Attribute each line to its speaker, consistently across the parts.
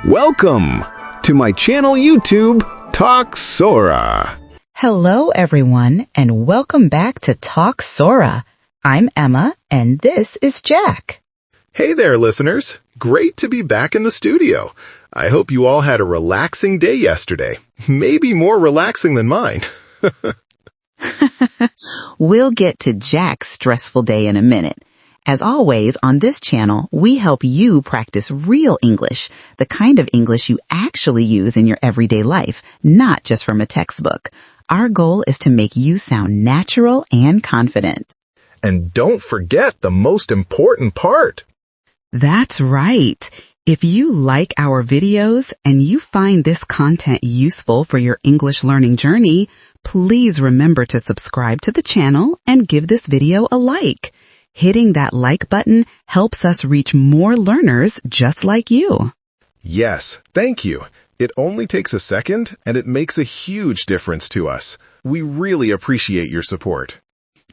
Speaker 1: Welcome to my channel YouTube, Talk Sora.
Speaker 2: Hello, everyone, and welcome back to Talk Sora. I'm Emma, and this is Jack.
Speaker 3: Hey there, listeners. Great to be back in the studio. I hope you all had a relaxing day yesterday. Maybe more relaxing than mine.
Speaker 2: We'll get to Jack's stressful day in a minute. As always, on this channel, we help you practice real English, the kind of English you actually use in your everyday life, not just from a textbook. Our goal is to make you sound natural and confident.
Speaker 3: And don't forget the most important part.
Speaker 2: That's right. If you like our videos and you find this content useful for your English learning journey, please remember to subscribe to the channel and give this video a like. Hitting that like button helps us reach more learners just like you.
Speaker 3: Yes, thank you. It only takes a second, and it makes a huge difference to us. We really appreciate your support.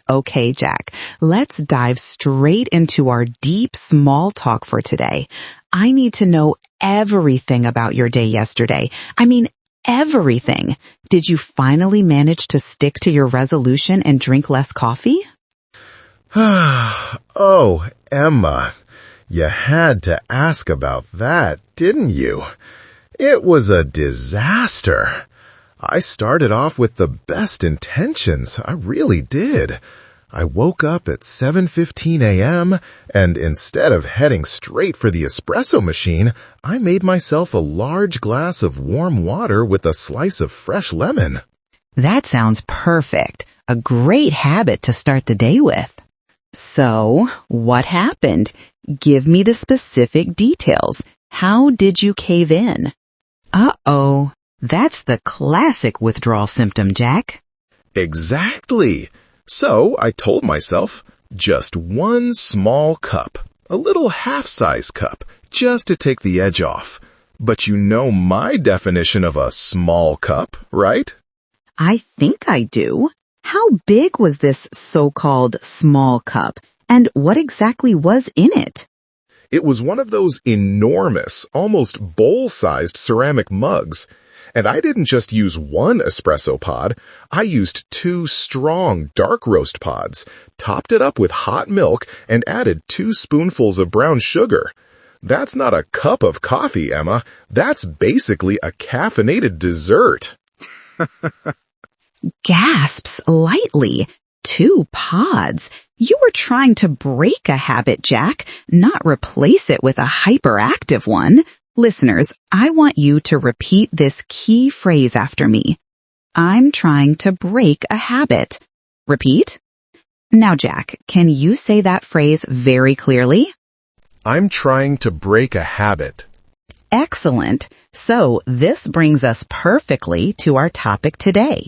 Speaker 2: Okay, Jack, let's dive straight into our deep small talk for today. I need to know everything about your day yesterday. I mean, everything. Did you finally manage to stick to your resolution and drink less coffee?
Speaker 3: Oh, Emma, you had to ask about that, didn't you? It was a disaster. I started off with the best intentions. I really did. I woke up at 7:15 a.m., and instead of heading straight for the espresso machine, I made myself a large glass of warm water with a slice of fresh lemon.
Speaker 2: That sounds perfect. A great habit to start the day with. So, what happened? Give me the specific details. How did you cave in? Uh-oh, that's the classic withdrawal symptom, Jack.
Speaker 3: Exactly. So I told myself, just one small cup, a little half-size cup, just to take the edge off. But you know my definition of a small cup, right?
Speaker 2: I think I do. How big was this so-called small cup, and what exactly was in it?
Speaker 3: It was one of those enormous, almost bowl-sized ceramic mugs. And I didn't just use one espresso pod. I used 2 strong dark roast pods, topped it up with hot milk, and added 2 spoonfuls of brown sugar. That's not a cup of coffee, Emma. That's basically a caffeinated dessert.
Speaker 2: Gasps lightly. 2 pods. You were trying to break a habit, Jack, not replace it with a hyperactive one. Listeners, I want you to repeat this key phrase after me. I'm trying to break a habit. Repeat. Now, Jack, can you say that phrase very clearly?
Speaker 3: I'm trying to break a habit.
Speaker 2: Excellent. So this brings us perfectly to our topic today.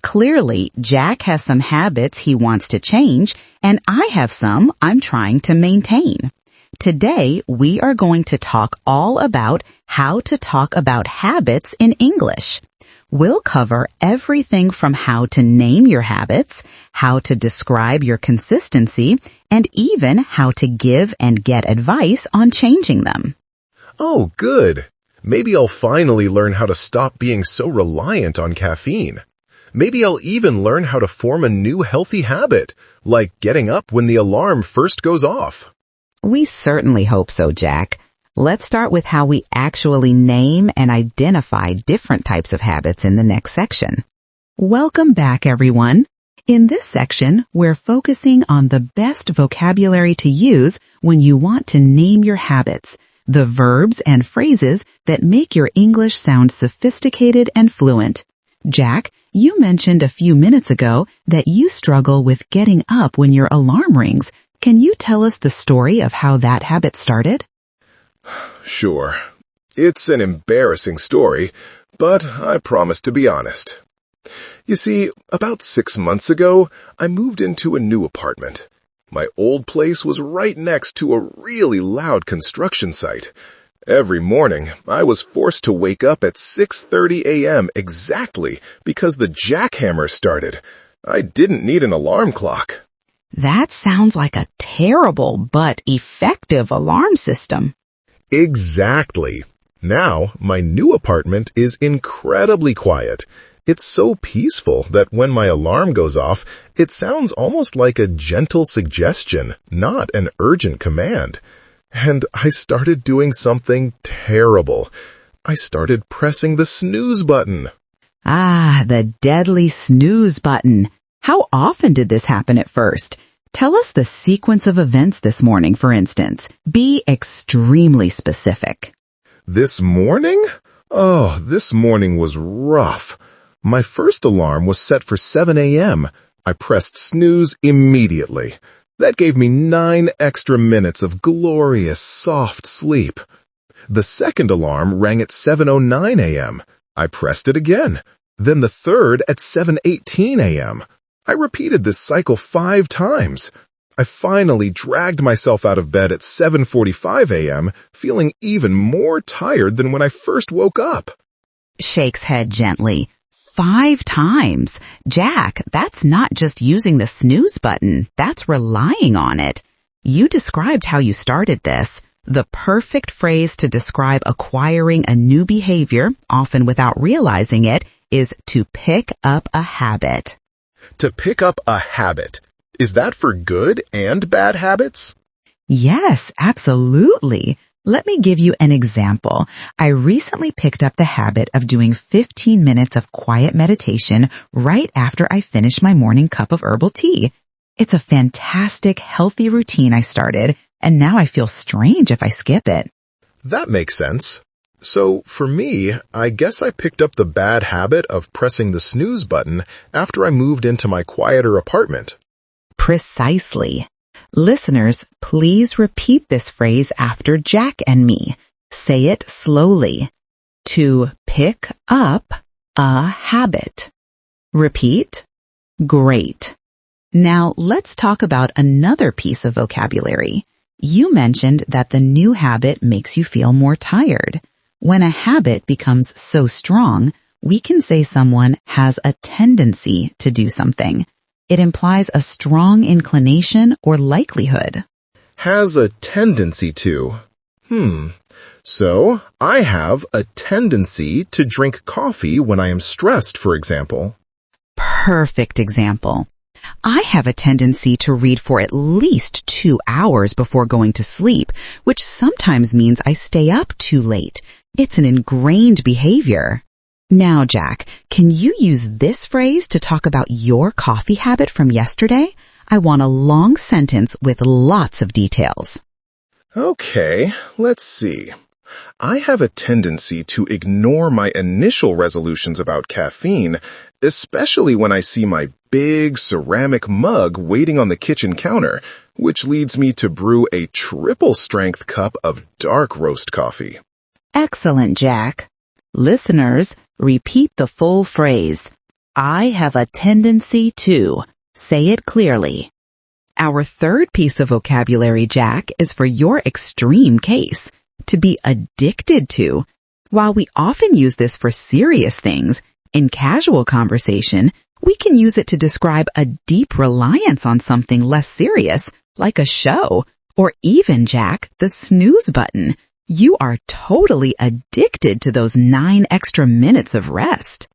Speaker 2: Clearly, Jack has some habits he wants to change, and I have some I'm trying to maintain. Today, we are going to talk all about how to talk about habits in English. We'll cover everything from how to name your habits, how to describe your consistency, and even how to give and get advice on changing them.
Speaker 3: Oh, good. Maybe I'll finally learn how to stop being so reliant on caffeine. Maybe I'll even learn how to form a new healthy habit, like getting up when the alarm first goes off.
Speaker 2: We certainly hope so, Jack. Let's start with how we actually name and identify different types of habits in the next section. Welcome back, everyone. In this section, we're focusing on the best vocabulary to use when you want to name your habits, the verbs and phrases that make your English sound sophisticated and fluent. Jack, you mentioned a few minutes ago that you struggle with getting up when your alarm rings. Can you tell us the story of how that habit started?
Speaker 3: Sure. It's an embarrassing story, but I promise to be honest. You see, about 6 months ago, I moved into a new apartment. My old place was right next to a really loud construction site. Every morning, I was forced to wake up at 6:30 a.m. exactly because the jackhammer started. I didn't need an alarm clock.
Speaker 2: That sounds like a terrible but effective alarm system.
Speaker 3: Exactly. Now, my new apartment is incredibly quiet. It's so peaceful that when my alarm goes off, it sounds almost like a gentle suggestion, not an urgent command. And I started doing something terrible. I started pressing the snooze button.
Speaker 2: Ah, the deadly snooze button. How often did this happen at first? Tell us the sequence of events this morning, for instance. Be extremely specific.
Speaker 3: This morning? Oh, this morning was rough. My first alarm was set for 7 a.m. I pressed snooze immediately. That gave me 9 extra minutes of glorious, soft sleep. The second alarm rang at 7:09 a.m. I pressed it again. Then the third at 7:18 a.m. I repeated this cycle 5 times. I finally dragged myself out of bed at 7:45 a.m., feeling even more tired than when I first woke up.
Speaker 2: Shakes head gently. 5 times. Jack, that's not just using the snooze button. That's relying on it. You described how you started this. The perfect phrase to describe acquiring a new behavior, often without realizing it, is to pick up a habit.
Speaker 3: To pick up a habit. Is that for good and bad habits?
Speaker 2: Yes, absolutely. Let me give you an example. I recently picked up the habit of doing 15 minutes of quiet meditation right after I finish my morning cup of herbal tea. It's a fantastic, healthy routine I started, and now I feel strange if I skip it.
Speaker 3: That makes sense. So, for me, I guess I picked up the bad habit of pressing the snooze button after I moved into my quieter apartment.
Speaker 2: Precisely. Listeners, please repeat this phrase after Jack and me. Say it slowly. To pick up a habit. Repeat. Great. Now let's talk about another piece of vocabulary. You mentioned that the new habit makes you feel more tired. When a habit becomes so strong, we can say someone has a tendency to do something. It implies a strong inclination or likelihood.
Speaker 3: Has a tendency to. So, I have a tendency to drink coffee when I am stressed, for example.
Speaker 2: Perfect example. I have a tendency to read for at least 2 hours before going to sleep, which sometimes means I stay up too late. It's an ingrained behavior. Now, Jack, can you use this phrase to talk about your coffee habit from yesterday? I want a long sentence with lots of details.
Speaker 3: Okay, let's see. I have a tendency to ignore my initial resolutions about caffeine, especially when I see my big ceramic mug waiting on the kitchen counter, which leads me to brew a triple-strength cup of dark roast coffee.
Speaker 2: Excellent, Jack. Listeners, repeat the full phrase. I have a tendency to. Say it clearly. Our third piece of vocabulary, Jack, is for your extreme case. To be addicted to. While we often use this for serious things, in casual conversation, we can use it to describe a deep reliance on something less serious, like a show, or even, Jack, the snooze button. You are totally addicted to those 9 extra minutes of rest.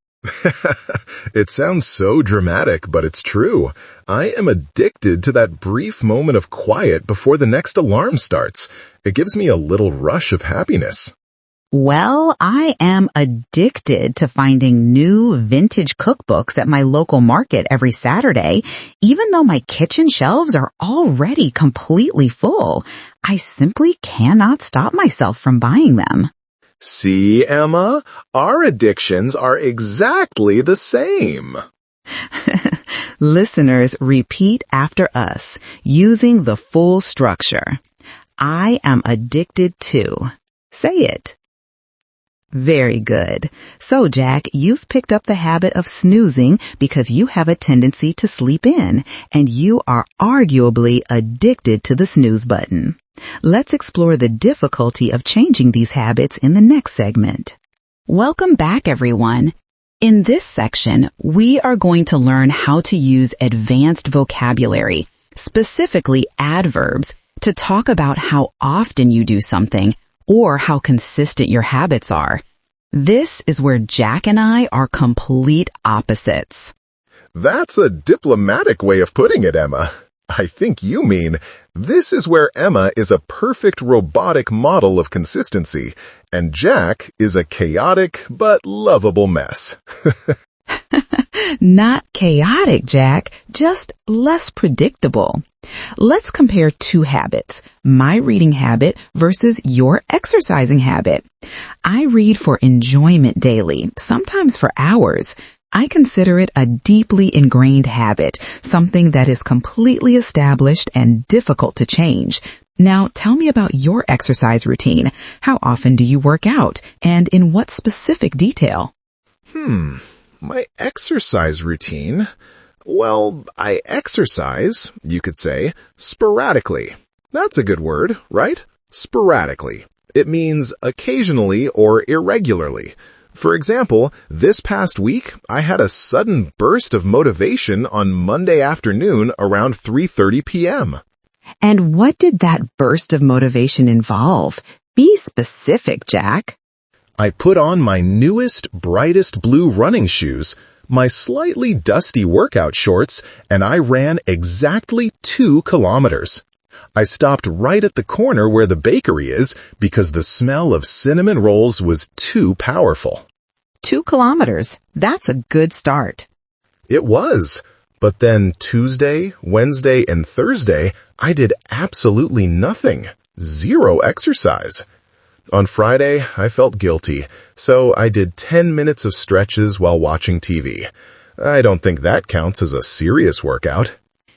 Speaker 3: It sounds so dramatic, but it's true. I am addicted to that brief moment of quiet before the next alarm starts. It gives me a little rush of happiness.
Speaker 2: Well, I am addicted to finding new vintage cookbooks at my local market every Saturday, even though my kitchen shelves are already completely full. I simply cannot stop myself from buying them.
Speaker 3: See, Emma? Our addictions are exactly the same.
Speaker 2: Listeners, repeat after us, using the full structure. I am addicted to. Say it. Very good. So, Jack, you've picked up the habit of snoozing because you have a tendency to sleep in, and you are arguably addicted to the snooze button. Let's explore the difficulty of changing these habits in the next segment. Welcome back, everyone. In this section, we are going to learn how to use advanced vocabulary, specifically adverbs, to talk about how often you do something or how consistent your habits are. This is where Jack and I are complete opposites.
Speaker 3: That's a diplomatic way of putting it, Emma. I think you mean, this is where Emma is a perfect robotic model of consistency, and Jack is a chaotic but lovable mess.
Speaker 2: Not chaotic, Jack, just less predictable. Let's compare two habits, my reading habit versus your exercising habit. I read for enjoyment daily, sometimes for hours. I consider it a deeply ingrained habit, something that is completely established and difficult to change. Now, tell me about your exercise routine. How often do you work out, and in what specific detail?
Speaker 3: My exercise routine? Well, I exercise, you could say, sporadically. That's a good word, right? Sporadically. It means occasionally or irregularly. For example, this past week, I had a sudden burst of motivation on Monday afternoon around 3:30 p.m.
Speaker 2: And what did that burst of motivation involve? Be specific, Jack.
Speaker 3: I put on my newest, brightest blue running shoes, my slightly dusty workout shorts, and I ran exactly 2 kilometers. I stopped right at the corner where the bakery is because the smell of cinnamon rolls was too powerful.
Speaker 2: 2 kilometers. That's a good start.
Speaker 3: It was. But then Tuesday, Wednesday, and Thursday, I did absolutely nothing. 0 exercise. On Friday, I felt guilty, so I did 10 minutes of stretches while watching TV. I don't think that counts as a serious workout.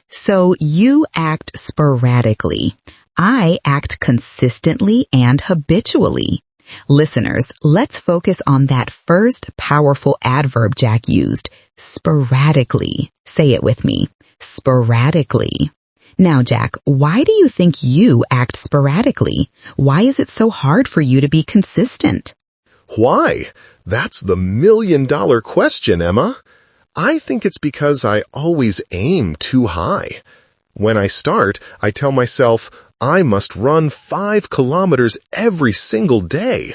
Speaker 2: So you act sporadically. I act consistently and habitually. Listeners, let's focus on that first powerful adverb Jack used, sporadically. Say it with me, sporadically. Now, Jack, why do you think you act sporadically? Why is it so hard for you to be consistent?
Speaker 3: Why? That's the million-dollar question, Emma. I think it's because I always aim too high. When I start, I tell myself, I must run 5 kilometers every single day.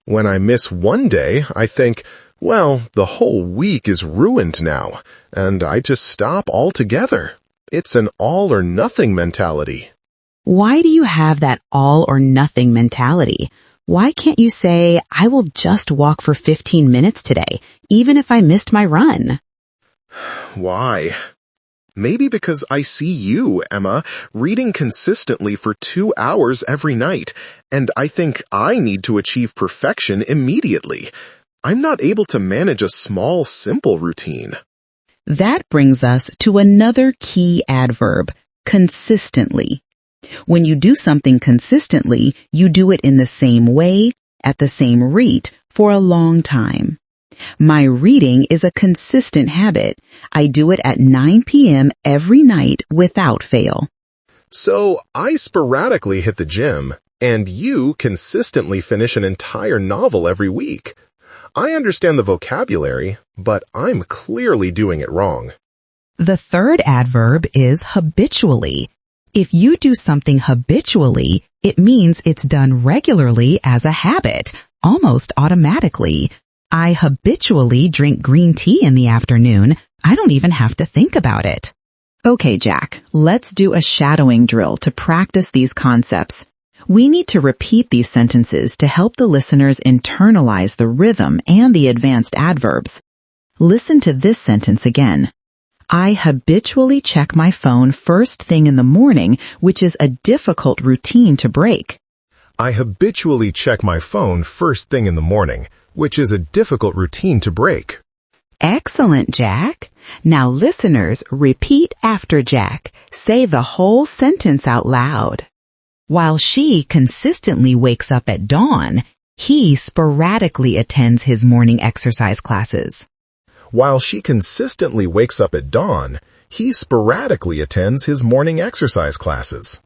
Speaker 3: When I miss one day, I think, well, the whole week is ruined now, and I just stop altogether. It's an all-or-nothing mentality.
Speaker 2: Why do you have that all-or-nothing mentality? Why can't you say, I will just walk for 15 minutes today, even if I missed my run?
Speaker 3: Why? Maybe because I see you, Emma, reading consistently for 2 hours every night, and I think I need to achieve perfection immediately. I'm not able to manage a small, simple routine.
Speaker 2: That brings us to another key adverb, consistently. When you do something consistently, you do it in the same way, at the same rate, for a long time. My reading is a consistent habit. I do it at 9 p.m. every night without fail.
Speaker 3: So I sporadically hit the gym, and you consistently finish an entire novel every week. I understand the vocabulary, but I'm clearly doing it wrong.
Speaker 2: The third adverb is habitually. If you do something habitually, it means it's done regularly as a habit, almost automatically. I habitually drink green tea in the afternoon. I don't even have to think about it. Okay, Jack, let's do a shadowing drill to practice these concepts. We need to repeat these sentences to help the listeners internalize the rhythm and the advanced adverbs. Listen to this sentence again. I habitually check my phone first thing in the morning, which is a difficult routine to break.
Speaker 3: I habitually check my phone first thing in the morning, which is a difficult routine to break.
Speaker 2: Excellent, Jack. Now listeners, repeat after Jack. Say the whole sentence out loud. While she consistently wakes up at dawn, he sporadically attends his morning exercise classes.
Speaker 3: While she consistently wakes up at dawn, he sporadically attends his morning exercise classes.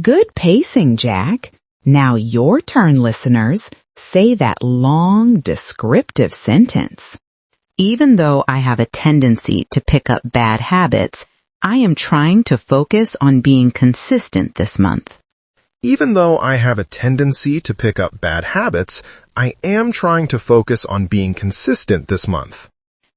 Speaker 2: Good pacing, Jack. Now your turn, listeners. Say that long, descriptive sentence. Even though I have a tendency to pick up bad habits, I am trying to focus on being consistent this month.
Speaker 3: Even though I have a tendency to pick up bad habits, I am trying to focus on being consistent this month.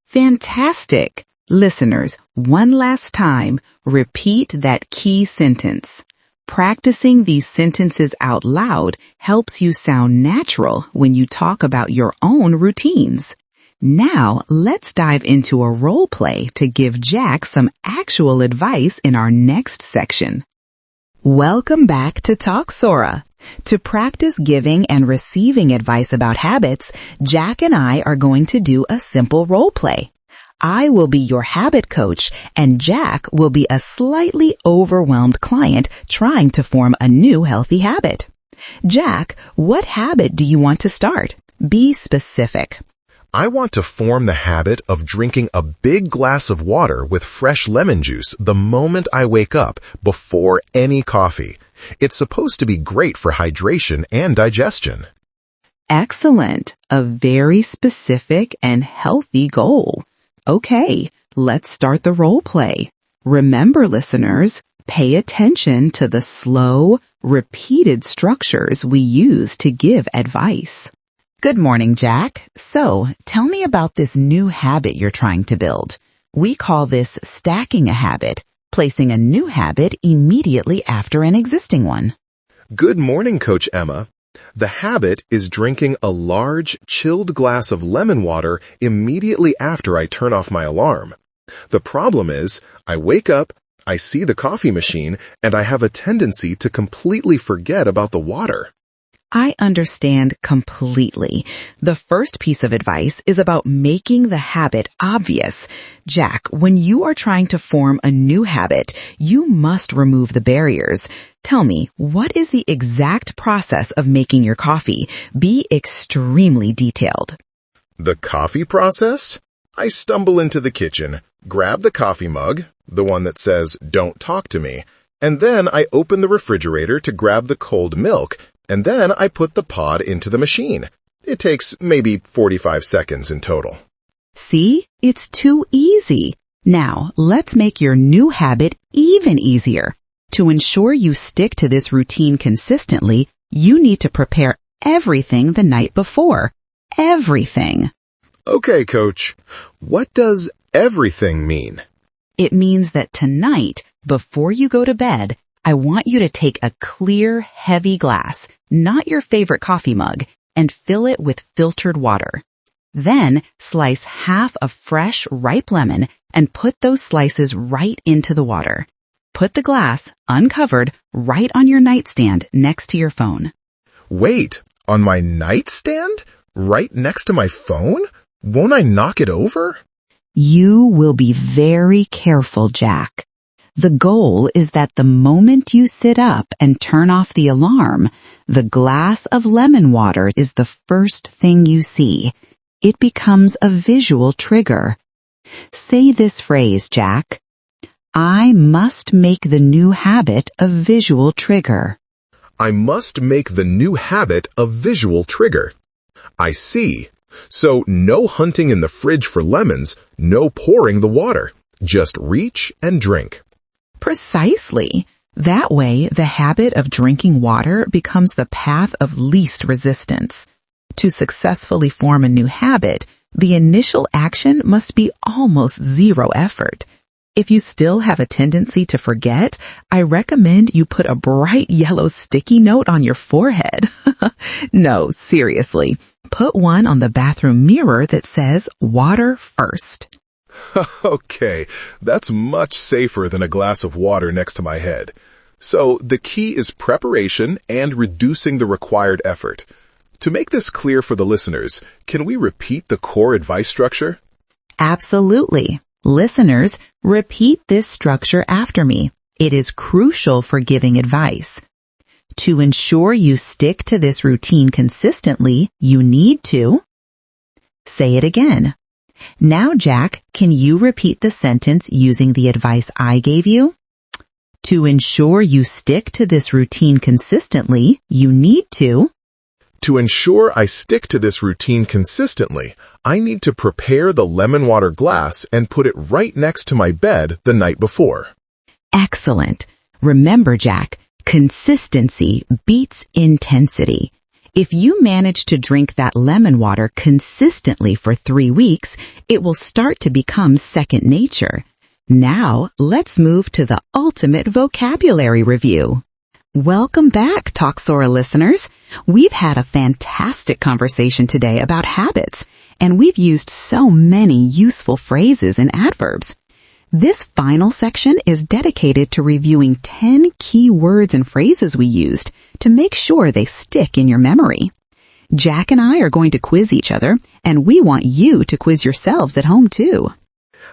Speaker 2: Fantastic! Listeners, one last time, repeat that key sentence. Practicing these sentences out loud helps you sound natural when you talk about your own routines. Now, let's dive into a role play to give Jack some actual advice in our next section. Welcome back to Talk Sora. To practice giving and receiving advice about habits, Jack and I are going to do a simple role play. I will be your habit coach, and Jack will be a slightly overwhelmed client trying to form a new healthy habit. Jack, what habit do you want to start? Be specific.
Speaker 3: I want to form the habit of drinking a big glass of water with fresh lemon juice the moment I wake up before any coffee. It's supposed to be great for hydration and digestion.
Speaker 2: Excellent. A very specific and healthy goal. Okay, let's start the role play. Remember, listeners, pay attention to the slow, repeated structures we use to give advice. Good morning, Jack. So, tell me about this new habit you're trying to build. We call this stacking a habit, placing a new habit immediately after an existing one.
Speaker 3: Good morning, Coach Emma. The habit is drinking a large, chilled glass of lemon water immediately after I turn off my alarm. The problem is, I wake up, I see the coffee machine, and I have a tendency to completely forget about the water.
Speaker 2: I understand completely. The first piece of advice is about making the habit obvious. Jack, when you are trying to form a new habit, you must remove the barriers. Tell me, what is the exact process of making your coffee? Be extremely detailed.
Speaker 3: The coffee process? I stumble into the kitchen, grab the coffee mug, the one that says, "Don't talk to me," and then I open the refrigerator to grab the cold milk, and then I put the pod into the machine. It takes maybe 45 seconds in total.
Speaker 2: See? It's too easy. Now, let's make your new habit even easier. To ensure you stick to this routine consistently, you need to prepare everything the night before. Everything.
Speaker 3: Okay, Coach. What does everything mean?
Speaker 2: It means that tonight, before you go to bed, I want you to take a clear, heavy glass, not your favorite coffee mug, and fill it with filtered water. Then slice half a fresh, ripe lemon and put those slices right into the water. Put the glass, uncovered, right on your nightstand next to your phone.
Speaker 3: Wait, on my nightstand? Right next to my phone? Won't I knock it over?
Speaker 2: You will be very careful, Jack. The goal is that the moment you sit up and turn off the alarm, the glass of lemon water is the first thing you see. It becomes a visual trigger. Say this phrase, Jack. I must make the new habit a visual trigger.
Speaker 3: I must make the new habit a visual trigger. I see. So no hunting in the fridge for lemons, no pouring the water. Just reach and drink.
Speaker 2: Precisely. That way, the habit of drinking water becomes the path of least resistance. To successfully form a new habit, the initial action must be almost zero effort. If you still have a tendency to forget, I recommend you put a bright yellow sticky note on your forehead. No, seriously. Put one on the bathroom mirror that says water first.
Speaker 3: Okay, that's much safer than a glass of water next to my head. So the key is preparation and reducing the required effort. To make this clear for the listeners, can we repeat the core advice structure?
Speaker 2: Absolutely. Listeners, repeat this structure after me. It is crucial for giving advice. To ensure you stick to this routine consistently, you need to say it again. Now, Jack, can you repeat the sentence using the advice I gave you? To ensure you stick to this routine consistently, you need to.
Speaker 3: To ensure I stick to this routine consistently, I need to prepare the lemon water glass and put it right next to my bed the night before.
Speaker 2: Excellent. Remember, Jack, Consistency beats intensity. If you manage to drink that lemon water consistently for 3 weeks, it will start to become second nature. Now, let's move to the ultimate vocabulary review. Welcome back, Talk Sora listeners. We've had a fantastic conversation today about habits, and we've used so many useful phrases and adverbs. This final section is dedicated to reviewing 10 key words and phrases we used to make sure they stick in your memory. Jack and I are going to quiz each other, and we want you to quiz yourselves at home too.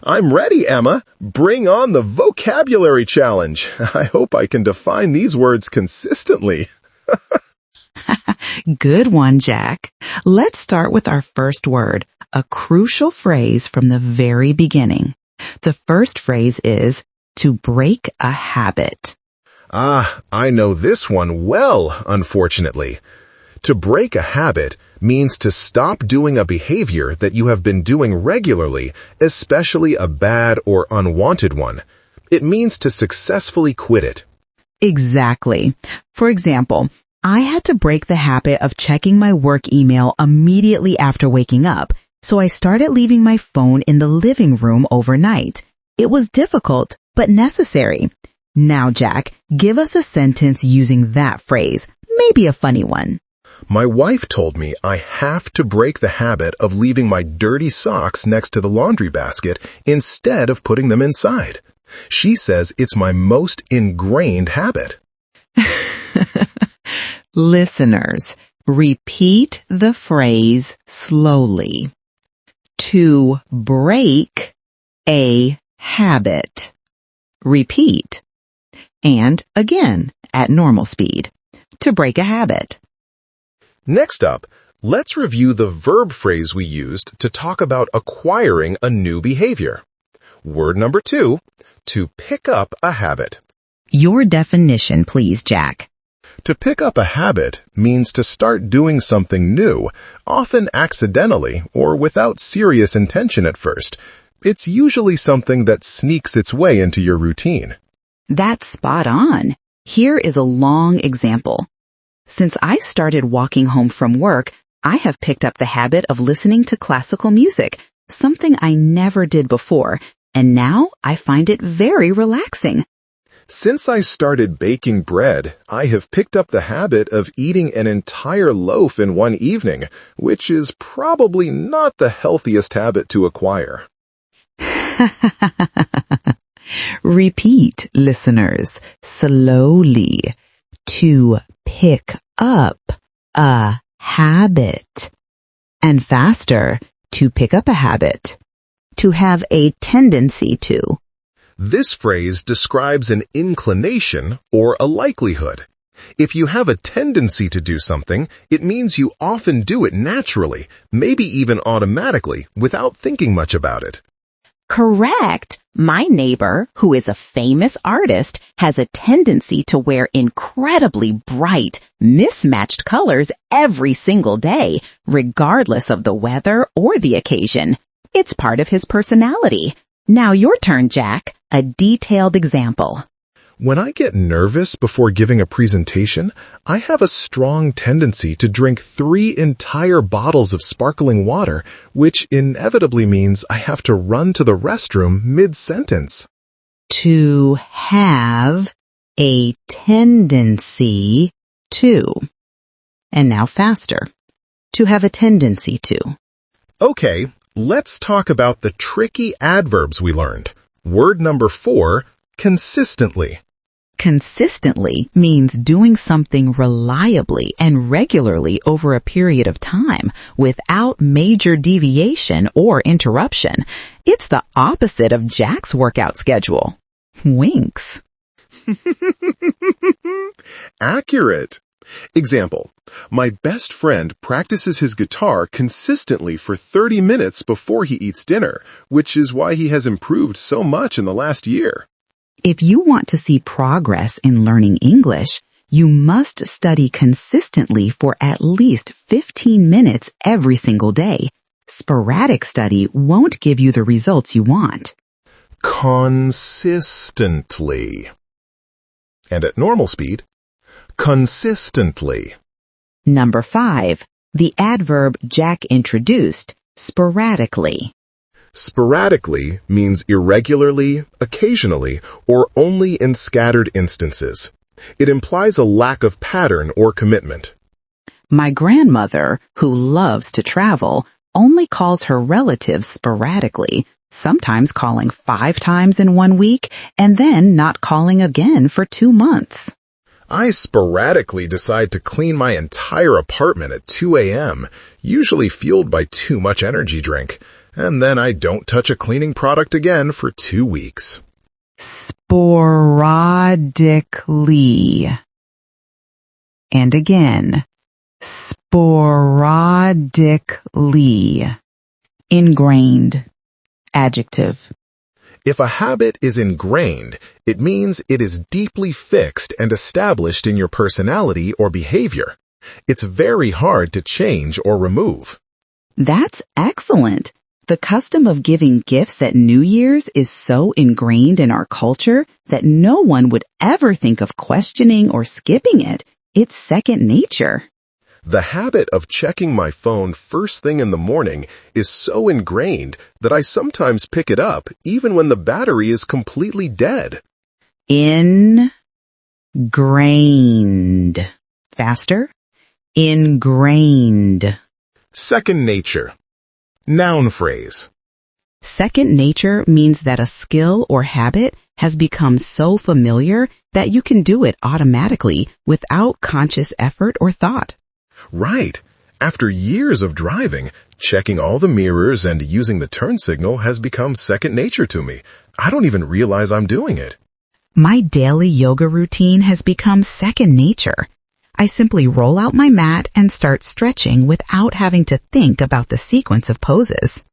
Speaker 3: I'm ready, Emma. Bring on the vocabulary challenge. I hope I can define these words consistently.
Speaker 2: Good one, Jack. Let's start with our first word, a crucial phrase from the very beginning. The first phrase is to break a habit.
Speaker 3: I know this one well, unfortunately. To break a habit means to stop doing a behavior that you have been doing regularly, especially a bad or unwanted one. It means to successfully quit it.
Speaker 2: Exactly. For example, I had to break the habit of checking my work email immediately after waking up, so I started leaving my phone in the living room overnight. It was difficult, but necessary. Now, Jack, give us a sentence using that phrase, maybe a funny one.
Speaker 3: My wife told me I have to break the habit of leaving my dirty socks next to the laundry basket instead of putting them inside. She says it's my most ingrained habit.
Speaker 2: Listeners, repeat the phrase slowly. To break a habit. Repeat. And again, at normal speed. To break a habit.
Speaker 3: Next up, let's review the verb phrase we used to talk about acquiring a new behavior. Word number 2, to pick up a habit.
Speaker 2: Your definition, please, Jack.
Speaker 3: To pick up a habit means to start doing something new, often accidentally or without serious intention at first. It's usually something that sneaks its way into your routine.
Speaker 2: That's spot on. Here is a long example. Since I started walking home from work, I have picked up the habit of listening to classical music, something I never did before, and now I find it very relaxing.
Speaker 3: Since I started baking bread, I have picked up the habit of eating an entire loaf in one evening, which is probably not the healthiest habit to acquire.
Speaker 2: Repeat, listeners, slowly. To pick up a habit. And faster, to pick up a habit. To have a tendency to.
Speaker 3: This phrase describes an inclination or a likelihood. If you have a tendency to do something, it means you often do it naturally, maybe even automatically, without thinking much about it.
Speaker 2: Correct. My neighbor, who is a famous artist, has a tendency to wear incredibly bright, mismatched colors every single day, regardless of the weather or the occasion. It's part of his personality. Now your turn, Jack. A detailed example.
Speaker 3: When I get nervous before giving a presentation, I have a strong tendency to drink 3 entire bottles of sparkling water, which inevitably means I have to run to the restroom mid-sentence.
Speaker 2: To have a tendency to. And now faster. To have a tendency to.
Speaker 3: Okay, let's talk about the tricky adverbs we learned. Word number 4, consistently.
Speaker 2: Consistently means doing something reliably and regularly over a period of time without major deviation or interruption. It's the opposite of Jack's workout schedule. Winks.
Speaker 3: Accurate. Example, my best friend practices his guitar consistently for 30 minutes before he eats dinner, which is why he has improved so much in the last year.
Speaker 2: If you want to see progress in learning English, you must study consistently for at least 15 minutes every single day. Sporadic study won't give you the results you want.
Speaker 3: Consistently. And at normal speed, Consistently.
Speaker 2: Number 5. The adverb Jack introduced, sporadically.
Speaker 3: Sporadically means irregularly, occasionally, or only in scattered instances. It implies a lack of pattern or commitment.
Speaker 2: My grandmother, who loves to travel, only calls her relatives sporadically, sometimes calling 5 times in 1 week and then not calling again for 2 months.
Speaker 3: I sporadically decide to clean my entire apartment at 2 a.m., usually fueled by too much energy drink, and then I don't touch a cleaning product again for 2 weeks.
Speaker 2: Sporadically. And again, sporadically. Ingrained. Adjective.
Speaker 3: If a habit is ingrained, it means it is deeply fixed and established in your personality or behavior. It's very hard to change or remove.
Speaker 2: That's excellent. The custom of giving gifts at New Year's is so ingrained in our culture that no one would ever think of questioning or skipping it. It's second nature.
Speaker 3: The habit of checking my phone first thing in the morning is so ingrained that I sometimes pick it up even when the battery is completely dead.
Speaker 2: Ingrained. Faster. Ingrained.
Speaker 3: Second nature. Noun phrase.
Speaker 2: Second nature means that a skill or habit has become so familiar that you can do it automatically without conscious effort or thought.
Speaker 3: Right. After years of driving, checking all the mirrors and using the turn signal has become second nature to me. I don't even realize I'm doing it.
Speaker 2: My daily yoga routine has become second nature. I simply roll out my mat and start stretching without having to think about the sequence of poses.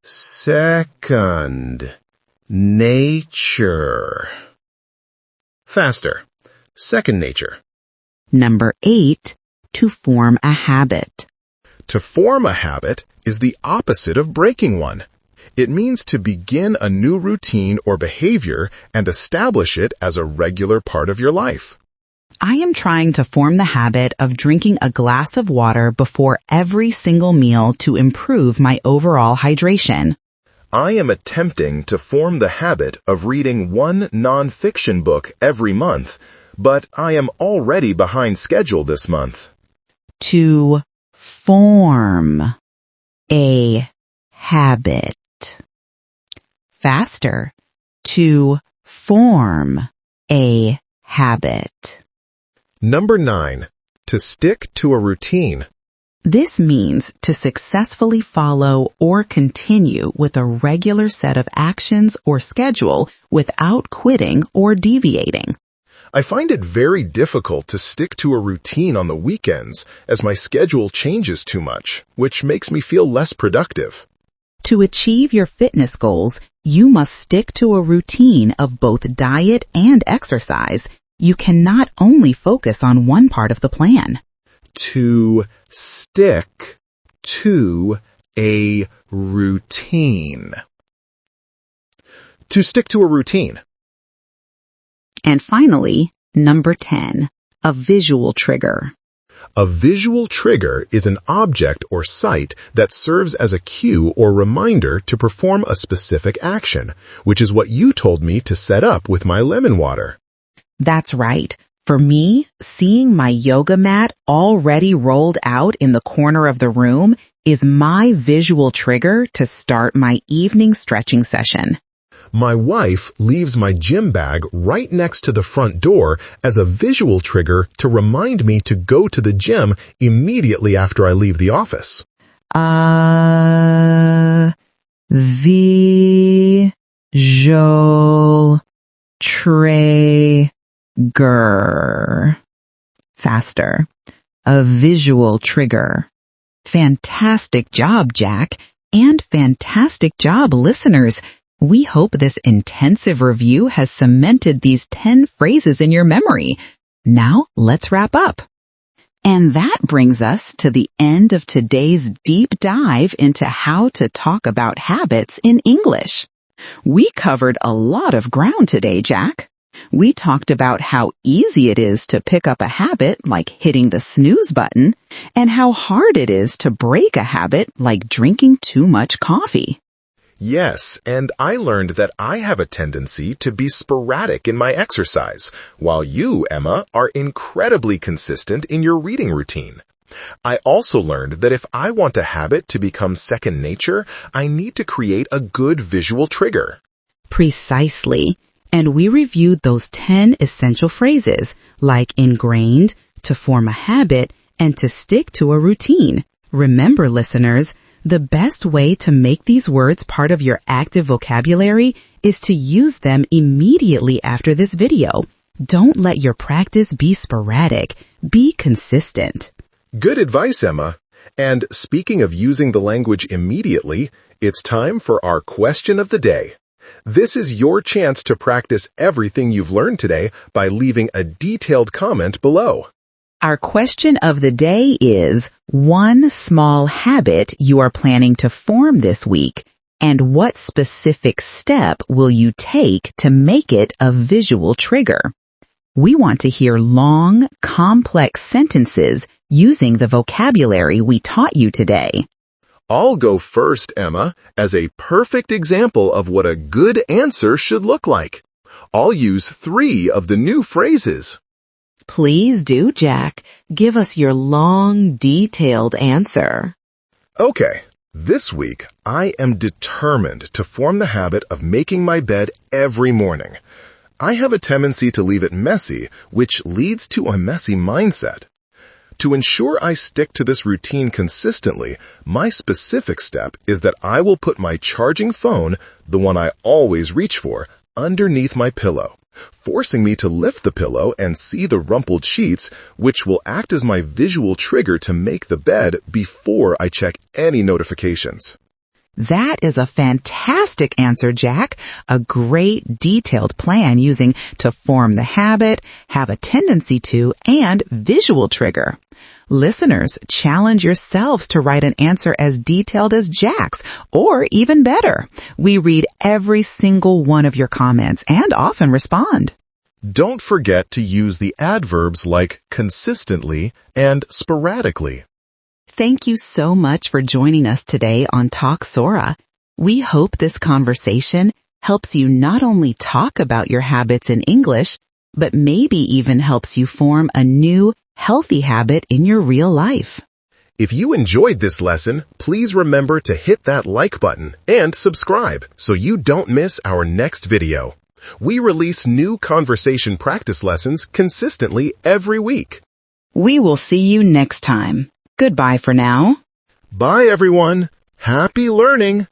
Speaker 3: Second nature. Faster. Second nature.
Speaker 2: Number 8. To form a habit.
Speaker 3: To form a habit is the opposite of breaking one. It means to begin a new routine or behavior and establish it as a regular part of your life.
Speaker 2: I am trying to form the habit of drinking a glass of water before every single meal to improve my overall hydration.
Speaker 3: I am attempting to form the habit of reading one nonfiction book every month, but I am already behind schedule this month.
Speaker 2: To form a habit. Faster. To form a habit.
Speaker 3: Number 9. To stick to a routine.
Speaker 2: This means to successfully follow or continue with a regular set of actions or schedule without quitting or deviating.
Speaker 3: I find it very difficult to stick to a routine on the weekends as my schedule changes too much, which makes me feel less productive.
Speaker 2: To achieve your fitness goals, you must stick to a routine of both diet and exercise. You cannot only focus on one part of the plan.
Speaker 3: To stick to a routine. To stick to a routine.
Speaker 2: And finally, number 10, a visual trigger.
Speaker 3: A visual trigger is an object or sight that serves as a cue or reminder to perform a specific action, which is what you told me to set up with my lemon water.
Speaker 2: That's right. For me, seeing my yoga mat already rolled out in the corner of the room is my visual trigger to start my evening stretching session.
Speaker 3: My wife leaves my gym bag right next to the front door as a visual trigger to remind me to go to the gym immediately after I leave the office.
Speaker 2: Visual trigger. Faster. A visual trigger. Fantastic job, Jack. And fantastic job, listeners. We hope this intensive review has cemented these 10 phrases in your memory. Now, let's wrap up. And that brings us to the end of today's deep dive into how to talk about habits in English. We covered a lot of ground today, Jack. We talked about how easy it is to pick up a habit like hitting the snooze button and how hard it is to break a habit like drinking too much coffee.
Speaker 3: Yes, and I learned that I have a tendency to be sporadic in my exercise, while you, Emma, are incredibly consistent in your reading routine. I also learned that if I want a habit to become second nature, I need to create a good visual trigger.
Speaker 2: Precisely. And we reviewed those 10 essential phrases like ingrained, to form a habit, and to stick to a routine. Remember, listeners, the best way to make these words part of your active vocabulary is to use them immediately after this video. Don't let your practice be sporadic. Be consistent.
Speaker 3: Good advice, Emma. And speaking of using the language immediately, it's time for our question of the day. This is your chance to practice everything you've learned today by leaving a detailed comment below.
Speaker 2: Our question of the day is, one small habit you are planning to form this week, and what specific step will you take to make it a visual trigger? We want to hear long, complex sentences using the vocabulary we taught you today.
Speaker 3: I'll go first, Emma, as a perfect example of what a good answer should look like. I'll use 3 of the new phrases.
Speaker 2: Please do, Jack. Give us your long, detailed answer.
Speaker 3: Okay, this week I am determined to form the habit of making my bed every morning. I have a tendency to leave it messy, which leads to a messy mindset. To ensure I stick to this routine consistently, my specific step is that I will put my charging phone, the one I always reach for, underneath my pillow, forcing me to lift the pillow and see the rumpled sheets, which will act as my visual trigger to make the bed before I check any notifications.
Speaker 2: That is a fantastic answer, Jack. A great detailed plan using to form the habit, have a tendency to, and visual trigger. Listeners, challenge yourselves to write an answer as detailed as Jack's, or even better. We read every single one of your comments and often respond.
Speaker 3: Don't forget to use the adverbs like consistently and sporadically.
Speaker 2: Thank you so much for joining us today on Talk Sora. We hope this conversation helps you not only talk about your habits in English, but maybe even helps you form a new, healthy habit in your real life.
Speaker 3: If you enjoyed this lesson, please remember to hit that like button and subscribe so you don't miss our next video. We release new conversation practice lessons consistently every week.
Speaker 2: We will see you next time. Goodbye for now.
Speaker 3: Bye, everyone. Happy learning.